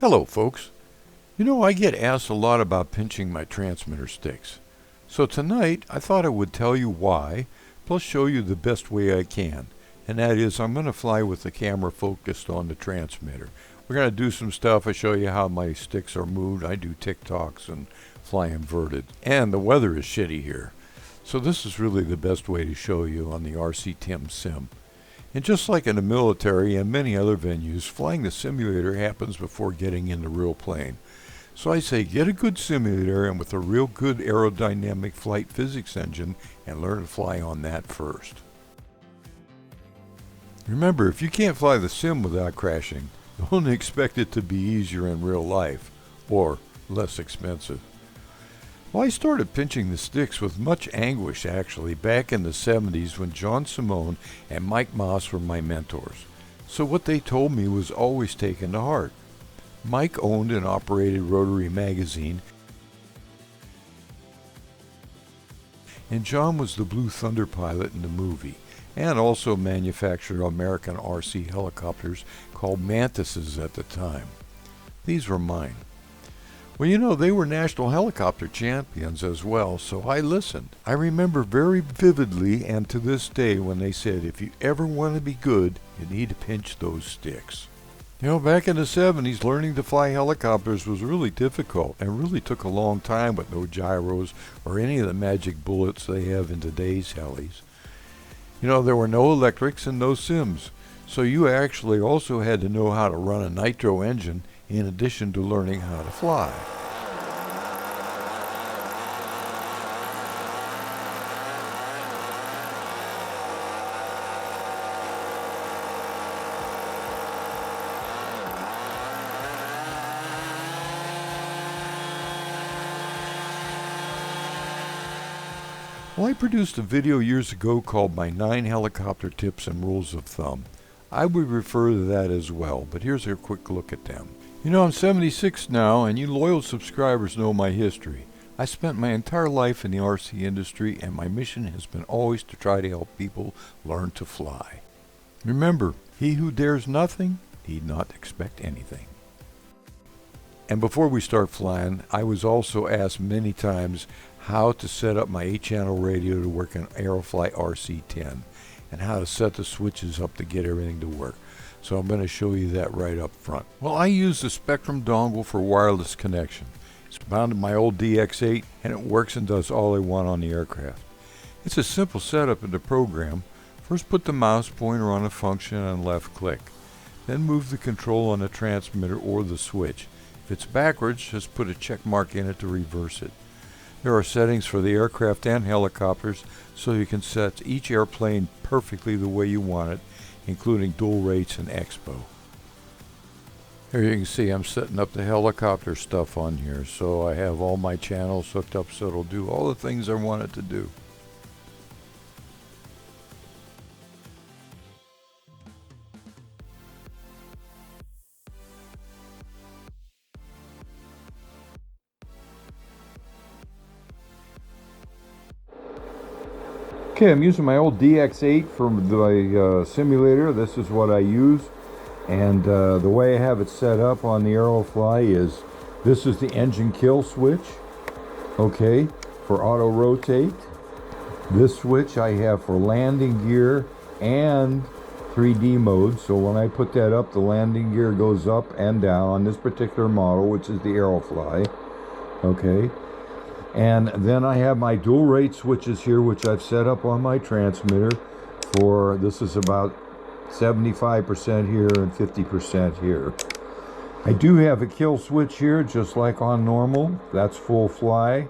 Hello folks. You know, I get asked a lot about pinching my transmitter sticks. So tonight I thought I would tell you why, plus show you the best way I can. And that is I'm going to fly with the camera focused on the transmitter. We're going to do some stuff. I show you how my sticks are moved. I do TikToks and fly inverted. And the weather is shitty here. So this is really the best way to show you on the RC-10 Sim. And just like in the military and many other venues, flying the simulator happens before getting in the real plane. So I say get a good simulator and with a real good aerodynamic flight physics engine and learn to fly on that first. Remember, if you can't fly the sim without crashing, don't expect it to be easier in real life or less expensive. Well, I started pinching the sticks with much anguish actually back in the 70s when John Simone and Mike Moss were my mentors. So what they told me was always taken to heart. Mike owned and operated Rotary Magazine, and John was the Blue Thunder pilot in the movie, and also manufactured American RC helicopters called Mantises at the time. These were mine. Well, you know, they were national helicopter champions as well, so I listened. I remember very vividly and to this day when they said, if you ever want to be good, you need to pinch those sticks. You know, back in the 70s, learning to fly helicopters was really difficult and really took a long time with no gyros or any of the magic bullets they have in today's helis. You know, there were no electrics and no sims, so you actually also had to know how to run a nitro engine in addition to learning how to fly. Well, I produced a video years ago called My 9 Helicopter Tips and Rules of Thumb. I would refer to that as well, but here's a quick look at them. You know, I'm 76 now, and you loyal subscribers know my history. I spent my entire life in the RC industry, and my mission has been always to try to help people learn to fly. Remember, he who dares nothing, need not expect anything. And before we start flying, I was also asked many times how to set up my 8-channel radio to work on Aerofly RC-10, and how to set the switches up to get everything to work. So I'm going to show you that right up front. Well, I use the Spectrum dongle for wireless connection. It's bound to my old DX8 and it works and does all I want on the aircraft. It's a simple setup in the program. First put the mouse pointer on a function and left click. Then move the control on the transmitter or the switch. If it's backwards, just put a check mark in it to reverse it. There are settings for the aircraft and helicopters so you can set each airplane perfectly the way you want it, including dual rates and expo. Here you can see I'm setting up the helicopter stuff on here, so I have all my channels hooked up so it'll do all the things I want it to do. Okay, I'm using my old DX8 from the simulator. This is what I use. And the way I have it set up on the Aerofly is, this is the engine kill switch, okay, for auto rotate. This switch I have for landing gear and 3D mode. So when I put that up, the landing gear goes up and down on this particular model, which is the Aerofly, okay. And then I have my dual rate switches here, which I've set up on my transmitter for, this is about 75% here and 50% here. I do have a kill switch here, just like on normal. That's full fly.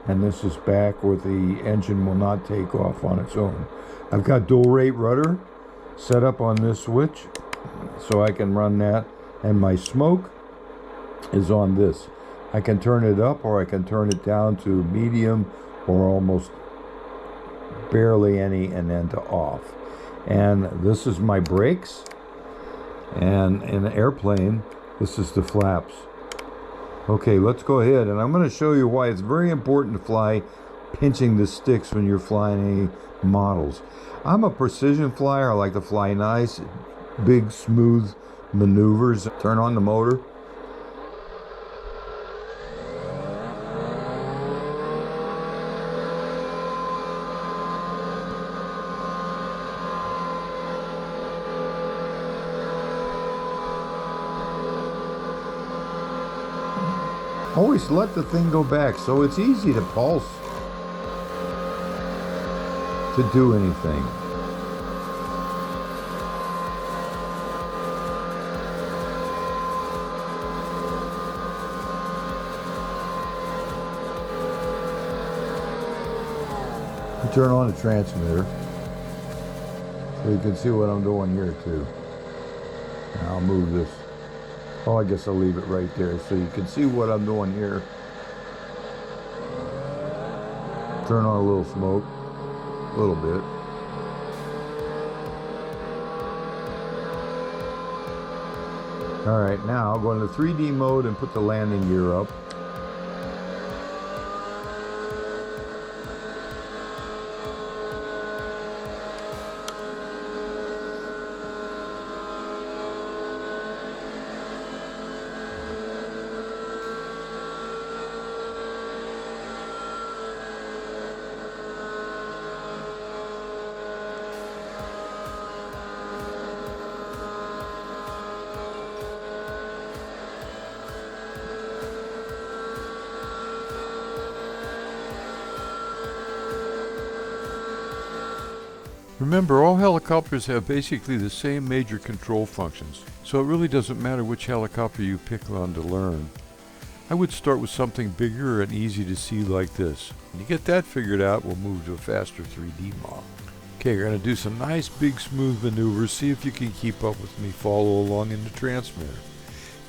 And this is back where the engine will not take off on its own. I've got dual rate rudder set up on this switch, so I can run that. And my smoke is on this. I can turn it up or I can turn it down to medium or almost barely any and then to off. And this is my brakes. And in an airplane, this is the flaps. Okay, let's go ahead and I'm going to show you why it's very important to fly pinching the sticks when you're flying any models. I'm a precision flyer. I like to fly nice, big, smooth maneuvers. Turn on the motor. Always let the thing go back so it's easy to pulse, to do anything. Turn on the transmitter so you can see what I'm doing here too. And I'll move this. Oh, I guess I'll leave it right there so you can see what I'm doing here. Turn on a little smoke, a little bit. All right, now I'll go into 3D mode and put the landing gear up. Remember, all helicopters have basically the same major control functions, so it really doesn't matter which helicopter you pick on to learn. I would start with something bigger and easy to see like this. When you get that figured out, we'll move to a faster 3D model. Okay, we're going to do some nice big smooth maneuvers. See if you can keep up with me. Follow along in the transmitter.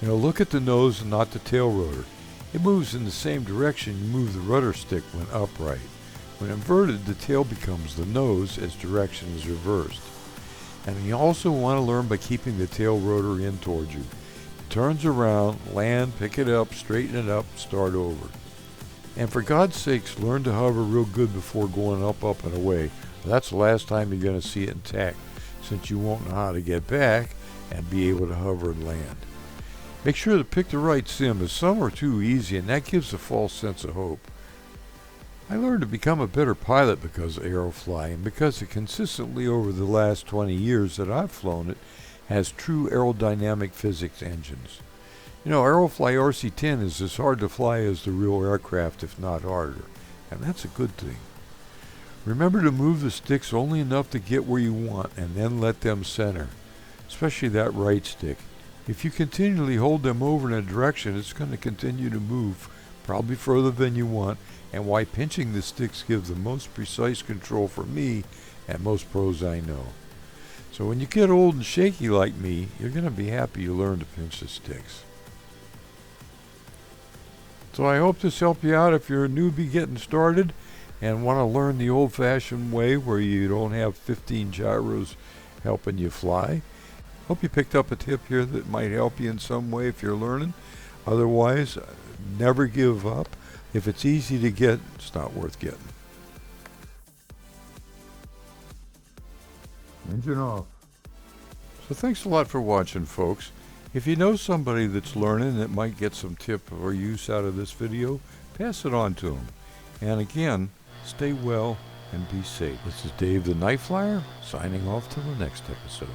You know, look at the nose and not the tail rotor. It moves in the same direction you move the rudder stick when upright. When inverted, the tail becomes the nose as direction is reversed. And you also want to learn by keeping the tail rotor in towards you. It turns around, land, pick it up, straighten it up, start over. And for God's sakes, learn to hover real good before going up, and away. That's the last time you're going to see it intact, since you won't know how to get back and be able to hover and land. Make sure to pick the right sim, as some are too easy, and that gives a false sense of hope. I learned to become a better pilot because of Aerofly, and because it consistently over the last 20 years that I've flown it has true aerodynamic physics engines. You know, Aerofly RC-10 is as hard to fly as the real aircraft, if not harder, and that's a good thing. Remember to move the sticks only enough to get where you want, and then let them center, especially that right stick. If you continually hold them over in a direction, it's going to continue to move, probably further than you want, and why pinching the sticks gives the most precise control for me and most pros I know. So when you get old and shaky like me, you're going to be happy you learned to pinch the sticks. So I hope this helped you out if you're a newbie getting started and want to learn the old-fashioned way where you don't have 15 gyros helping you fly. Hope you picked up a tip here that might help you in some way if you're learning. Otherwise, never give up. If it's easy to get, it's not worth getting. Engine off. So thanks a lot for watching, folks. If you know somebody that's learning that might get some tip or use out of this video, pass it on to them. And again, stay well and be safe. This is Dave the Night Flyer, signing off till the next episode.